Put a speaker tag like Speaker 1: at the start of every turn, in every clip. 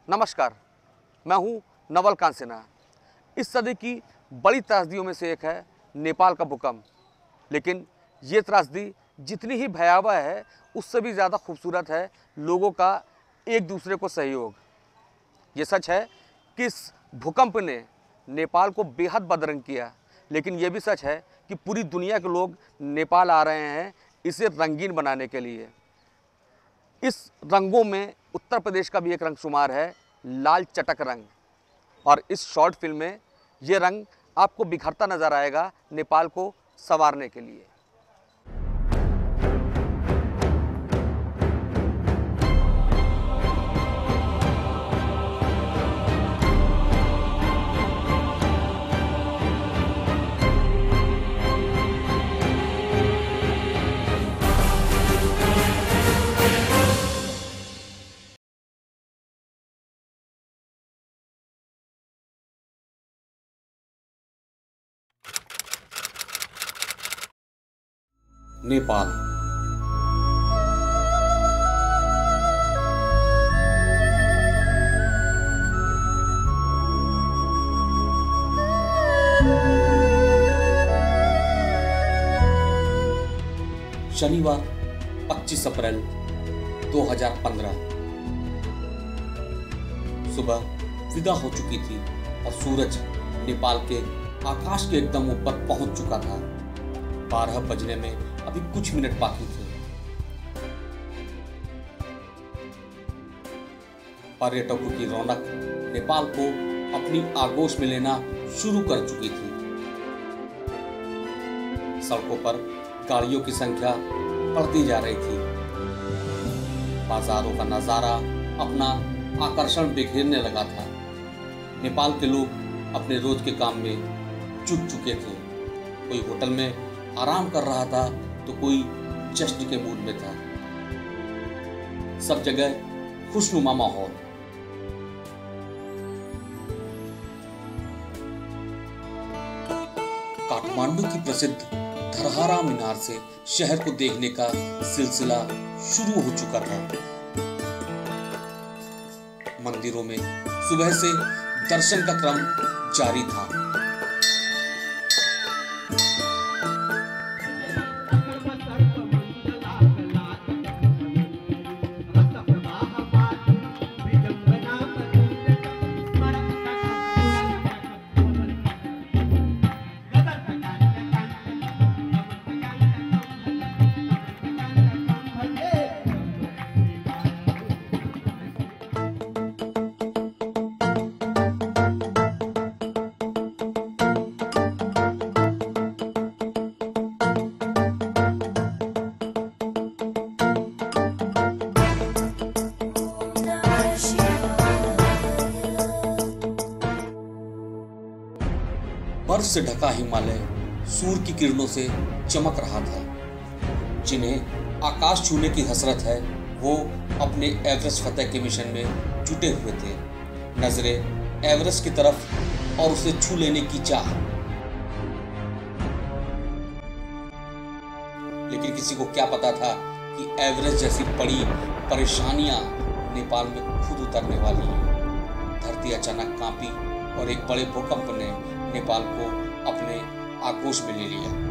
Speaker 1: नमस्कार, मैं हूं नवल कांसेना। इस सदी की बड़ी त्रासदियों में से एक है नेपाल का भूकंप। लेकिन ये त्रासदी जितनी ही भयावह है, उससे भी ज़्यादा खूबसूरत है लोगों का एक दूसरे को सहयोग। ये सच है कि इस भूकंप ने नेपाल को बेहद बदरंग किया, लेकिन ये भी सच है कि पूरी दुनिया के लोग नेपाल आ रहे हैं इसे रंगीन बनाने के लिए। इस रंगों में उत्तर प्रदेश का भी एक रंग शुमार है, लाल चटक रंग। और इस शॉर्ट फिल्म में ये रंग आपको बिखरता नजर आएगा नेपाल को संवारने के लिए। नेपाल शनिवार 25 अप्रैल 2015 सुबह विदा हो चुकी थी और सूरज नेपाल के आकाश के एकदम ऊपर पहुंच चुका था। 12 बजने में अभी कुछ मिनट बाकी थे। पर्यटकों की रौनक नेपाल को अपनी आगोश में लेना शुरू कर चुकी थी। सड़कों पर गाड़ियों की संख्या बढ़ती जा रही थी। बाजारों का नजारा अपना आकर्षण बिखेरने लगा था। नेपाल के लोग अपने रोज के काम में जुट चुके थे। कोई होटल में आराम कर रहा था तो कोई जश्न के मूड में था। सब जगह खुशनुमा माहौल। काठमांडू की प्रसिद्ध धरहरा मीनार से शहर को देखने का सिलसिला शुरू हो चुका था। मंदिरों में सुबह से दर्शन का क्रम जारी था। बर्फ से ढका हिमालय सूर्य की किरणों से चमक रहा था। जिन्हें आकाश छूने की हसरत है, वो अपने एवरेस्ट फतेह के मिशन में जुटे हुए थे। नजरें एवरेस्ट की तरफ और उसे छू लेने की चाह। लेकिन किसी को क्या पता था कि एवरेस्ट जैसी बड़ी परेशानियां नेपाल में खुद उतरने वाली हैं। धरती अचानक कांपी और एक बड़े भूकंप ने नेपाल को अपने आगोश में ले लिया।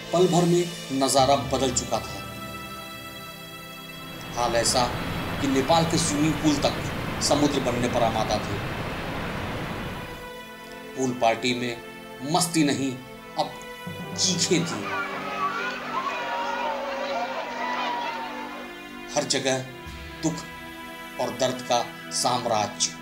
Speaker 1: पल भर में नजारा बदल चुका था। हाल ऐसा कि नेपाल के स्विमिंग पूल तक समुद्र बनने पर आमादा थे। पूल पार्टी में मस्ती नहीं, अब चीखें थी। हर जगह दुख
Speaker 2: और दर्द का साम्राज्य।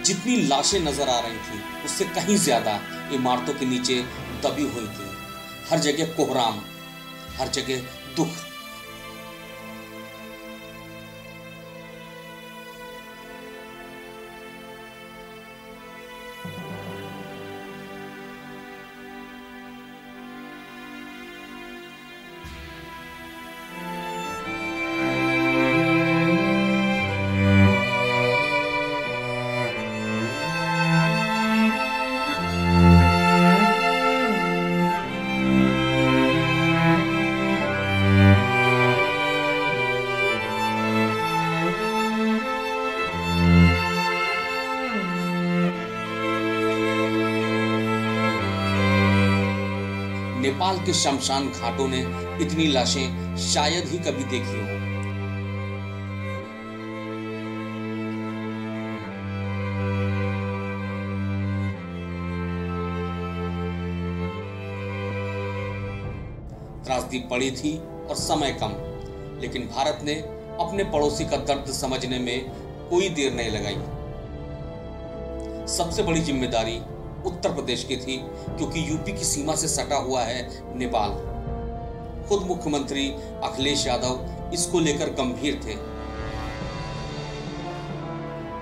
Speaker 2: जितनी लाशें नजर आ रही थी उससे कहीं ज्यादा इमारतों के नीचे दबी हुई थी। हर जगह कोहराम, हर जगह दुख। नेपाल के शमशान घाटों ने इतनी लाशें शायद ही कभी देखी हो। त्रासदी पड़ी थी और समय कम, लेकिन भारत ने अपने पड़ोसी का दर्द समझने में कोई देर नहीं लगाई। सबसे बड़ी जिम्मेदारी उत्तर प्रदेश की थी, क्योंकि यूपी की सीमा से सटा हुआ है नेपाल। खुद मुख्यमंत्री अखिलेश यादव इसको लेकर गंभीर थे।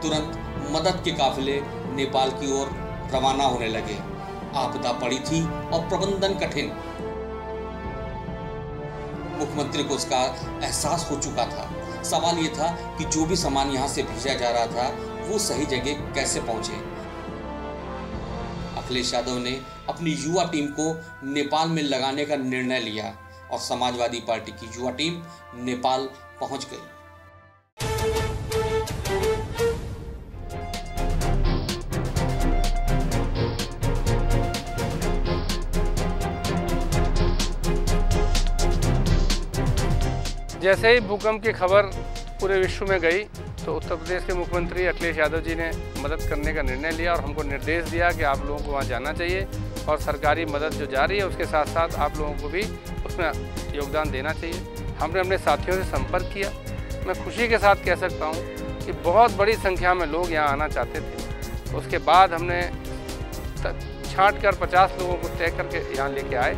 Speaker 2: तुरंत मदद के काफिले नेपाल की ओर रवाना होने लगे। आपदा पड़ी थी और प्रबंधन कठिन। मुख्यमंत्री को उसका एहसास हो चुका था। सवाल यह था कि जो भी सामान यहां से भेजा जा रहा था वो सही जगह कैसे पहुंचे। अखिलेश यादव ने अपनी युवा टीम को नेपाल में लगाने का निर्णय लिया और समाजवादी पार्टी की युवा टीम नेपाल पहुंच गई।
Speaker 3: जैसे ही भूकंप की खबर पूरे विश्व में गई तो उत्तर प्रदेश के मुख्यमंत्री अखिलेश यादव जी ने मदद करने का निर्णय लिया और हमको निर्देश दिया कि आप लोगों को वहाँ जाना चाहिए और सरकारी मदद जो जा रही है उसके साथ साथ आप लोगों को भी उसमें योगदान देना चाहिए। हमने अपने साथियों से संपर्क किया। मैं खुशी के साथ कह सकता हूँ कि बहुत बड़ी संख्या में लोग यहाँ आना चाहते थे। उसके बाद हमने छाँट कर 50 लोगों को तय करके यहाँ लेके आए।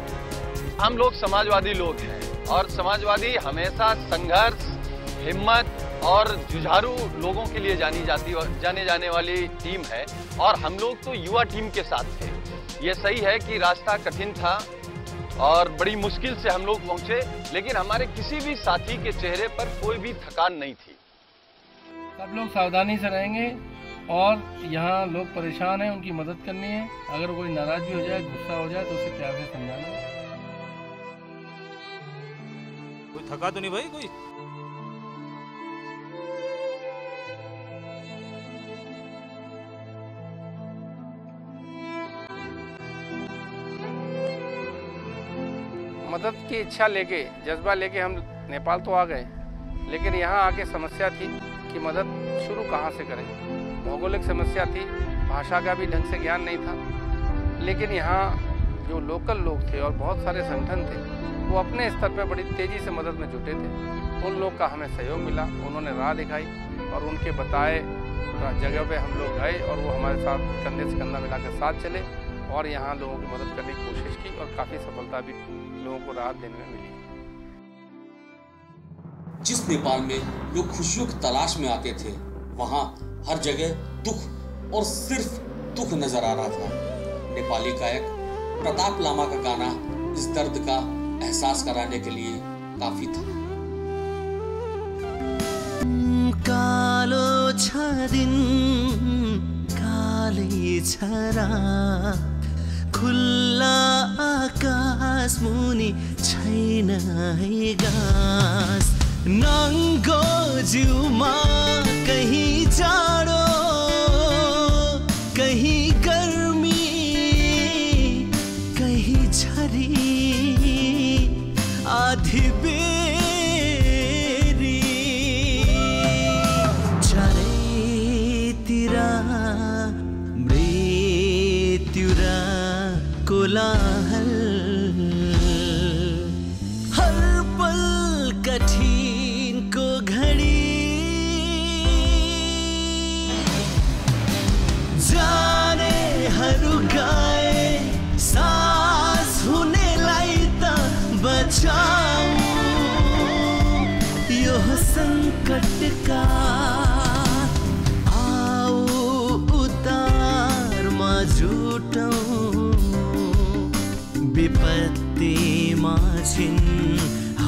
Speaker 4: हम लोग समाजवादी लोग हैं और समाजवादी हमेशा संघर्ष, हिम्मत और जुझारू लोगों के लिए जाने जाने वाली टीम है और हम लोग तो युवा टीम के साथ थे। ये सही है कि रास्ता कठिन था और बड़ी मुश्किल से हम लोग पहुंचे, लेकिन हमारे किसी भी साथी के चेहरे पर कोई भी थकान नहीं थी।
Speaker 3: सब लोग सावधानी से रहेंगे और यहाँ लोग परेशान हैं, उनकी मदद करनी है। अगर कोई नाराज भी हो जाए, गुस्सा हो जाए तो उसे प्यार से समझाना।
Speaker 5: कोई थका तो नहीं भाई कोई?
Speaker 3: मदद की इच्छा लेके, जज्बा लेके हम नेपाल तो आ गए, लेकिन यहाँ आके समस्या थी कि मदद शुरू कहाँ से करें। भौगोलिक समस्या थी, भाषा का भी ढंग से ज्ञान नहीं था। लेकिन यहाँ जो लोकल लोग थे और बहुत सारे संगठन थे वो अपने स्तर पर बड़ी तेज़ी से मदद में जुटे थे। उन लोग का हमें सहयोग मिला, उन्होंने राह दिखाई और उनके बताए जगह पे हम लोग गए और वो हमारे साथ कंधे से कंधा मिलाकर साथ चले और यहाँ लोगों की मदद करने की कोशिश की और काफ़ी सफलता भी लोगों को राहत देने में मिली।
Speaker 2: जिस नेपाल में लोग खुशियों की तलाश में आते थे, वहाँ हर जगह दुख और सिर्फ दुख नजर आ रहा था। नेपाली गायक प्रताप लामा का गाना इस दर्द का एहसास कराने के लिए काफी था।
Speaker 6: कालो छ दिन कालै छ रात खुल्ला आकाश मुनि छैन है घाँस नङ्गो जिउमा कहीँ जाडो कहीँ गर्मी कहीँ झरी आधी बेरी चारैतिर मृत्यु र कोलाहल हर पल कठिनको घडी जानेहरू गाए सास हुनेलाई त बचाऊ यो सङ्कटका आऊ उद्धारमा जुटौँ विपत्तिमा छिन्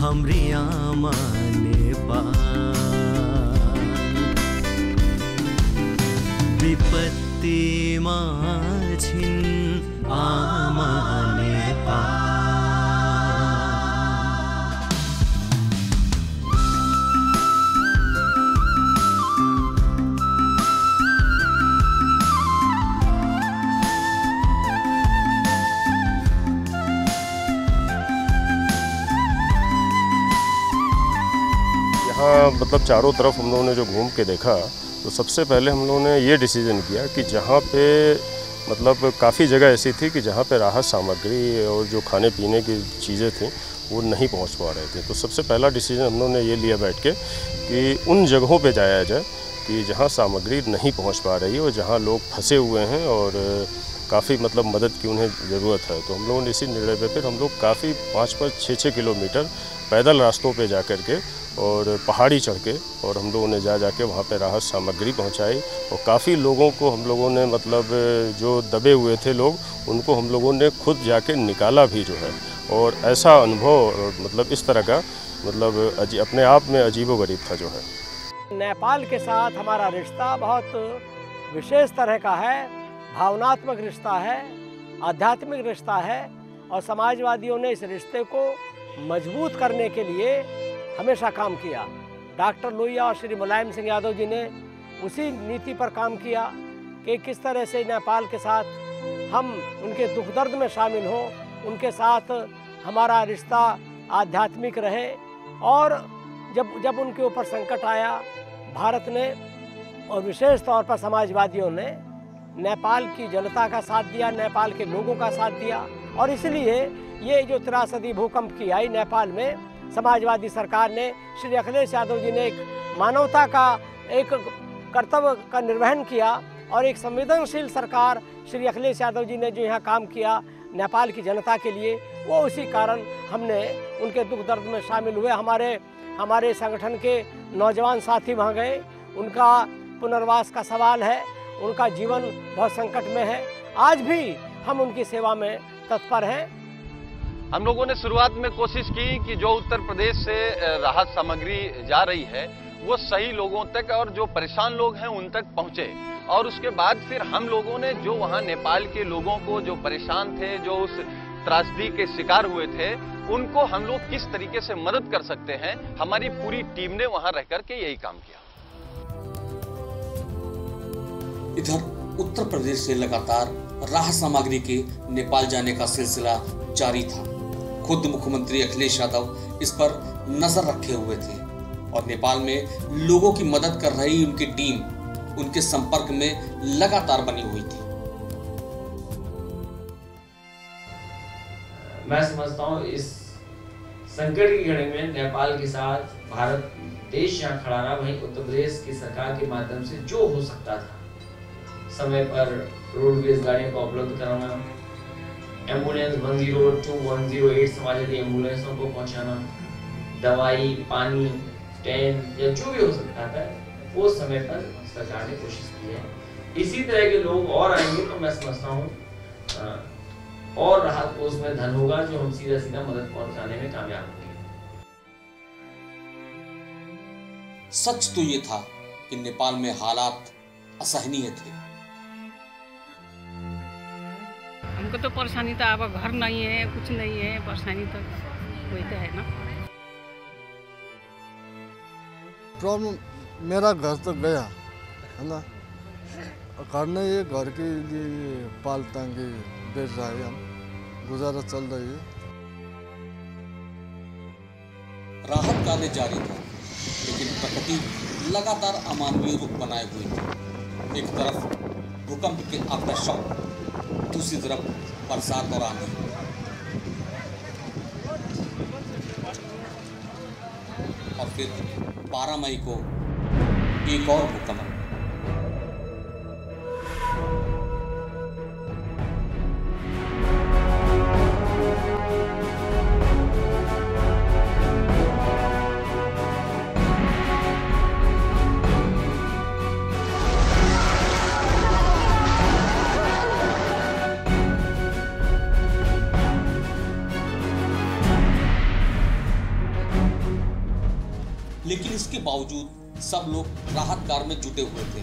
Speaker 6: हाम्री आमा नेपाल विपत्तिमा छिन् आमा नेपाल
Speaker 7: मतलब चारों तरफ हम लोगों ने जो घूम के देखा तो सबसे पहले हम लोगों ने ये डिसीजन किया कि जहाँ पे मतलब काफ़ी जगह ऐसी थी कि जहाँ पे राहत सामग्री और जो खाने पीने की चीज़ें थी वो नहीं पहुँच पा रहे थे। तो सबसे पहला डिसीजन हम लोगों ने ये लिया बैठ के कि उन जगहों पे जाया जाए कि जहाँ सामग्री नहीं पहुँच पा रही है और जहाँ लोग फंसे हुए हैं और काफ़ी मतलब मदद की उन्हें ज़रूरत है। तो हम लोगों ने इसी निर्णय पे फिर हम लोग काफ़ी 5-6 किलोमीटर पैदल रास्तों पे जा कर के और पहाड़ी चढ़ के और हम लोगों ने जाके वहाँ पे राहत सामग्री पहुँचाई और काफ़ी लोगों को हम लोगों ने मतलब जो दबे हुए थे लोग उनको हम लोगों ने खुद जाके निकाला भी जो है। और ऐसा अनुभव मतलब इस तरह का मतलब अपने आप में अजीबोगरीब था जो है।
Speaker 8: नेपाल के साथ हमारा रिश्ता बहुत विशेष तरह का है, भावनात्मक रिश्ता है, आध्यात्मिक रिश्ता है और समाजवादियों ने इस रिश्ते को मजबूत करने के लिए हमेशा काम किया। डॉक्टर लोहिया और श्री मुलायम सिंह यादव जी ने उसी नीति पर काम किया कि किस तरह से नेपाल के साथ हम उनके दुख दर्द में शामिल हों, उनके साथ हमारा रिश्ता आध्यात्मिक रहे। और जब उनके ऊपर संकट आया, भारत ने और विशेष तौर पर समाजवादियों ने नेपाल की जनता का साथ दिया, नेपाल के लोगों का साथ दिया। और इसलिए ये जो त्रासदी भूकंप की आई नेपाल में, समाजवादी सरकार ने, श्री अखिलेश यादव जी ने एक मानवता का एक कर्तव्य का निर्वहन किया और एक संवेदनशील सरकार श्री अखिलेश यादव जी ने जो यहाँ काम किया नेपाल की जनता के लिए, वो उसी कारण हमने उनके दुख दर्द में शामिल हुए। हमारे संगठन के नौजवान साथी वहाँ गए, उनका पुनर्वास का सवाल है, उनका जीवन बहुत संकट में है। आज भी हम उनकी सेवा में तत्पर हैं।
Speaker 4: हम लोगों ने शुरुआत में कोशिश की कि जो उत्तर प्रदेश से राहत सामग्री जा रही है वो सही लोगों तक और जो परेशान लोग हैं उन तक पहुंचे। और उसके बाद फिर हम लोगों ने जो वहां नेपाल के लोगों को जो परेशान थे, जो उस त्रासदी के शिकार हुए थे, उनको हम लोग किस तरीके से मदद कर सकते हैं, हमारी पूरी टीम ने वहां रह करके यही काम किया।
Speaker 2: इधर उत्तर प्रदेश से लगातार राहत सामग्री के नेपाल जाने का सिलसिला जारी था। खुद मुख्यमंत्री अखिलेश यादव इस पर नजर रखे हुए थे और नेपाल में लोगों की मदद कर रही उनकी टीम उनके संपर्क में लगातार बनी हुई थी।
Speaker 9: मैं समझता हूँ इस संकट की घड़ी में नेपाल के साथ भारत देश यहाँ खड़ा रहा, वहीं उत्तर प्रदेश की सरकार के माध्यम से जो हो सकता था, समय पर रोडवेज गाड़ियों को उपलब्ध कराना, एम्बुलेंस 102, 108 समाजवादी एम्बुलेंसों को पहुंचाना, दवाई, पानी, टेंट या जो भी हो सकता था वो समय पर सरकार ने कोशिश की है। इसी तरह के लोग और आएंगे तो मैं समझता हूँ और राहत कोष में धन होगा जो हम सीधा मदद पहुंचाने में कामयाब होंगे।
Speaker 2: सच तो ये था कि नेपाल में हालात असहनीय थे।
Speaker 10: हमको तो परेशानी तो अब घर नहीं है, कुछ नहीं है, परेशानी तो वही तो है ना।
Speaker 11: प्रॉब्लम मेरा घर तो गया है ना, करने ये घर के लिए पाल टांगे बेच रहा है, हम गुजारा चल रही है।
Speaker 2: राहत कार्य जारी था, लेकिन प्रकृति लगातार अमानवीय रूप बनाए हुई थी। एक तरफ भूकंप के आफ्टरशॉक, दूसरी तरफ बरसात और आंधी। और फिर 12 मई को एक और भूकंप। लेकिन इसके बावजूद सब लोग राहत कार्य में जुटे हुए थे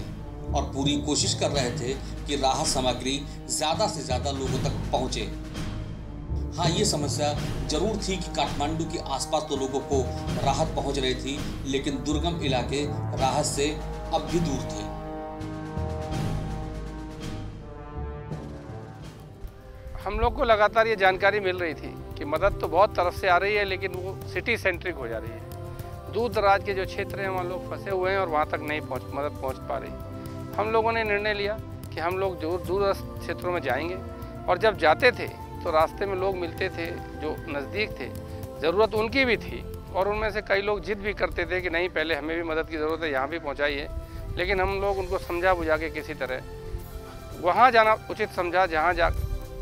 Speaker 2: और पूरी कोशिश कर रहे थे कि राहत सामग्री ज्यादा से ज्यादा लोगों तक पहुंचे। हाँ, ये समस्या जरूर थी कि काठमांडू के आसपास तो लोगों को राहत पहुंच रही थी, लेकिन दुर्गम इलाके राहत से अब भी दूर थे।
Speaker 3: हम लोग को लगातार ये जानकारी मिल रही थी कि मदद तो बहुत तरफ से आ रही है, लेकिन वो सिटी सेंट्रिक हो जा रही है। दूर दराज के जो क्षेत्र हैं वहाँ लोग फंसे हुए हैं और वहाँ तक नहीं मदद पहुँच पा रही। हम लोगों ने निर्णय लिया कि हम लोग दूर क्षेत्रों में जाएंगे, और जब जाते थे तो रास्ते में लोग मिलते थे जो नज़दीक थे, ज़रूरत उनकी भी थी, और उनमें से कई लोग जिद भी करते थे कि नहीं, पहले हमें भी मदद की ज़रूरत है, यहाँ भी पहुँचाइए। लेकिन हम लोग उनको समझा बुझा के किसी तरह वहाँ जाना उचित समझा जहाँ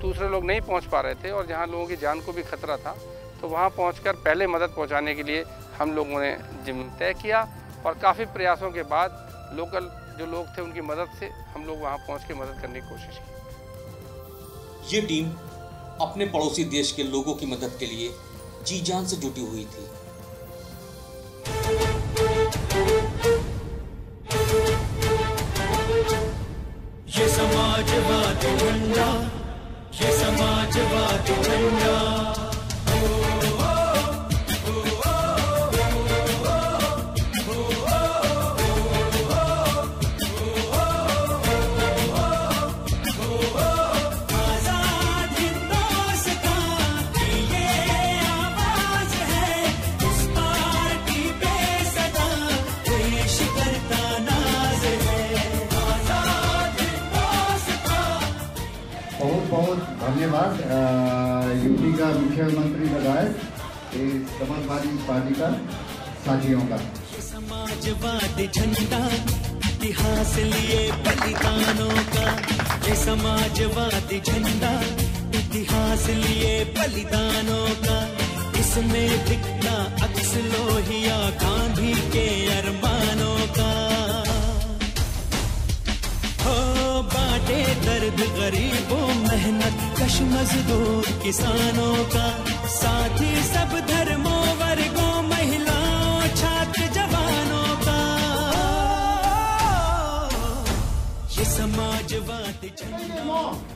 Speaker 3: दूसरे लोग नहीं पहुँच पा रहे थे और जहाँ लोगों की जान को भी खतरा था। तो वहाँ पहुँचकर पहले मदद पहुँचाने के लिए हम लोगों ने जिम्मा तय किया, और काफ़ी प्रयासों के बाद लोकल जो लोग थे उनकी मदद से हम लोग वहाँ पहुँच के मदद करने की कोशिश की।
Speaker 2: ये टीम अपने पड़ोसी देश के लोगों की मदद के लिए जी जान से जुटी हुई थी।
Speaker 6: ये समाजवादी झंडा, ये समाजवादी झंडा,
Speaker 12: धन्यवाद यूपी का मुख्यमंत्री विधायक समाजवादी पार्टी का साथियों का।
Speaker 6: समाजवादी झंडा इतिहास लिए बलिदानों का, ये समाजवादी झंडा इतिहास लिए बलिदानों का, इसमें दिखता अक्स लोहिया गांधी के अरमानों का। हो बाटे दर्द गरीबों, मेहनत कश मजदूर किसानों का, साथी सब धर्मों वर्गों महिलाओं छात्र जवानों का, ये समाजवादी झंडा।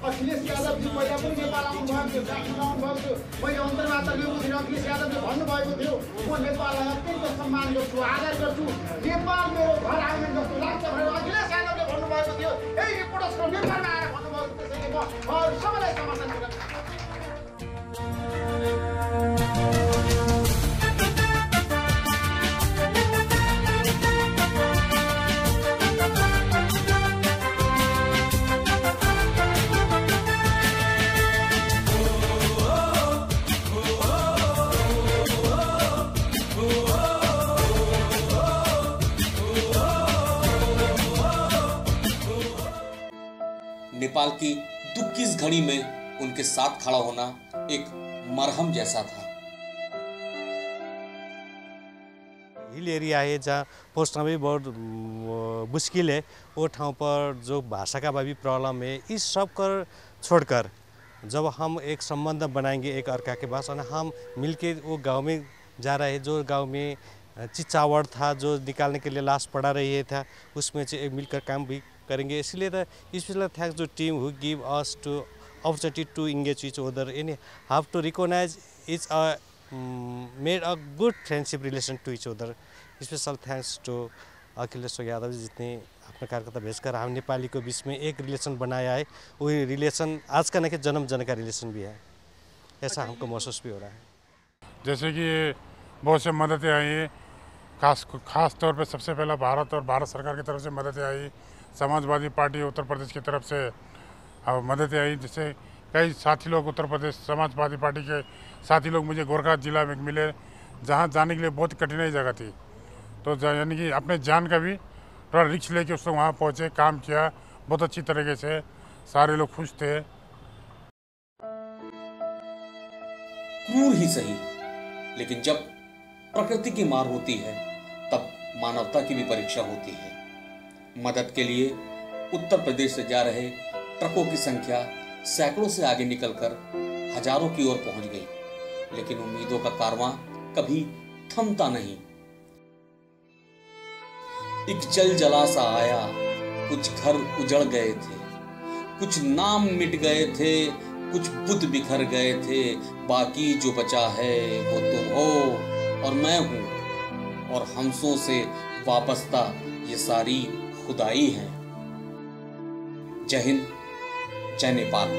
Speaker 13: अखिलेश यादव जी पहिला पनि नेपाल आउनुभएको थियो, काठमाडौँ आउनुभएको थियो। मैले अन्तर्वार्ता लिएको थिएँ, अखिलेश यादवले भन्नुभएको थियो म नेपाललाई अत्यन्त सम्मान गर्छु, आदर गर्छु, नेपाल मेरो घर आउने जस्तो लाग्छ भनेर अखिलेश यादवले भन्नुभएको थियो। यही रिपोर्टर्सको नेपालमा आएर भन्नुभएको थियो। त्यसैले म अरू सबैलाई समर्थन गर्छु।
Speaker 2: नेपाल की दुख की इस घड़ी में उनके साथ खड़ा होना एक मरहम जैसा था।
Speaker 14: हिल एरिया है जहाँ पहुँचना भी बहुत मुश्किल है, वो ठाव पर जो भाषा का भी प्रॉब्लम है, इस सब कर छोड़कर जब हम एक संबंध बनाएंगे एक अर्का के पास और हम मिलके वो गांव में जा रहे हैं, जो गांव में चिचावड़ था जो निकालने के लिए लाश पड़ा रही था, उसमें से मिलकर काम भी करेंगे। इसलिए the special thanks to team who give us to opportunity to engage each other and have to recognize each made a good friendship relation to each other. Special thanks to Akhilesh Yadav ji जितने अपने कार्यकर्ता भेजकर हम नेपाली को बीच में एक रिलेशन बनाया है। वही रिलेशन आज का नहीं कि जन्म जन का रिलेशन भी है, ऐसा हमको महसूस भी हो रहा है।
Speaker 15: जैसे कि बहुत से मददें आई, खास तौर पे सबसे पहला भारत और भारत सरकार की तरफ से मददें आई, समाजवादी पार्टी उत्तर प्रदेश की तरफ से मददें आई। जैसे कई साथी लोग उत्तर प्रदेश समाजवादी पार्टी के साथी लोग मुझे गोरखा जिला में मिले, जहां जाने के लिए बहुत कठिनाई जगह थी, तो यानी कि अपने जान का भी थोड़ा रिस्क लेके उसको वहां पहुंचे, काम किया बहुत अच्छी तरीके से, सारे लोग खुश थे।
Speaker 2: क्रूर ही सही, लेकिन जब प्रकृति की मार होती है तब मानवता की भी परीक्षा होती है। मदद के लिए उत्तर प्रदेश से जा रहे ट्रकों की संख्या सैकड़ों से आगे निकलकर हजारों की ओर पहुंच गई, लेकिन उम्मीदों का कारवां कभी थमता नहीं। एक जल जला सा आया, कुछ घर उजड़ गए थे, कुछ नाम मिट गए थे, कुछ बुत बिखर गए थे, बाकी जो बचा है वो तुम हो और मैं हूं, और हमसों से वाबस्ता ये सारी खुदाई है। जय हिंद, जय नेपाल।